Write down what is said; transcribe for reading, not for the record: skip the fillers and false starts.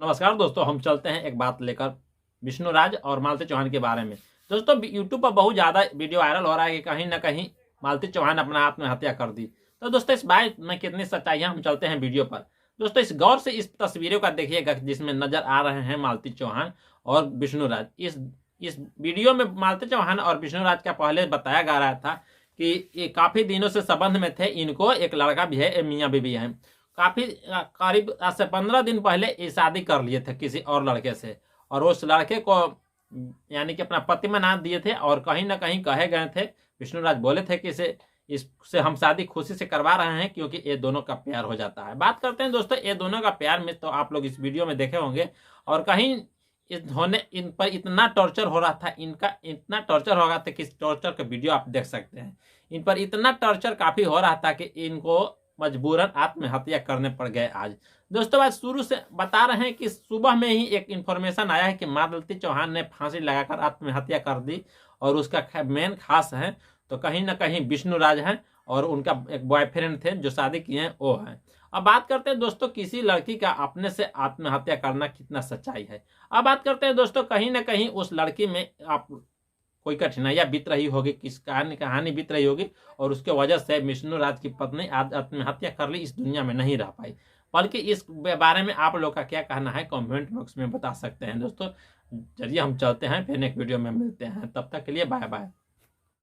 नमस्कार दोस्तों, हम चलते हैं एक बात लेकर विष्णुराज और मालती चौहान के बारे में। दोस्तों, यूट्यूब पर बहुत ज़्यादा वीडियो वायरल हो रहा है कि कहीं न कहीं मालती चौहान अपना आत्महत्या कर दी। तो दोस्तों, इस बात में कितनी सच्चाई है, हम चलते हैं वीडियो पर। दोस्तों, इस गौर से इस तस्वीरों का देखिएगा जिसमें नज़र आ रहे हैं मालती चौहान और विष्णुराज। इस वीडियो में मालती चौहान और विष्णुराज का पहले बताया जा रहा था कि ये काफ़ी दिनों से संबंध में थे, इनको एक लड़का भी है, मियाँ बीवी हैं। काफ़ी करीब आज से 15 दिन पहले ये शादी कर लिए थे किसी और लड़के से, और उस लड़के को यानी कि अपना पति बना दिए थे। और कहीं ना कहीं कहे गए थे, विष्णुराज बोले थे कि इससे हम शादी खुशी से करवा रहे हैं क्योंकि ये दोनों का प्यार हो जाता है। बात करते हैं दोस्तों ये दोनों का प्यार में, तो आप लोग इस वीडियो में देखे होंगे। और कहीं इन पर इतना टॉर्चर हो रहा था, इनका इतना टॉर्चर हो रहा था कि इस टॉर्चर का वीडियो आप देख सकते हैं। इन पर इतना टॉर्चर काफ़ी हो रहा था कि इनको मजबूरन आत्महत्या करने पड़ गए आज। दोस्तों, आज शुरू से बता रहे हैं कि सुबह में ही एक इन्फॉर्मेशन आया है कि मालती चौहान ने फांसी लगाकर आत्महत्या कर दी, और उसका मेन खास है तो कहीं ना कहीं विष्णुराज हैं, और उनका एक बॉयफ्रेंड थे जो शादी किए हैं वो हैं। अब बात करते हैं दोस्तों, किसी लड़की का अपने से आत्महत्या करना कितना सच्चाई है। अब बात करते हैं दोस्तों, कहीं ना कहीं उस लड़की में आप कोई कठिनाइयां बीत रही होगी, किस कहानी बीत रही होगी, और उसके वजह से विष्णुराज की पत्नी आत्महत्या कर ली, इस दुनिया में नहीं रह पाई। बल्कि इस बारे में आप लोग का क्या कहना है, कमेंट बॉक्स में बता सकते हैं दोस्तों। चलिए हम चलते हैं, फिर एक वीडियो में मिलते हैं, तब तक के लिए बाय बाय।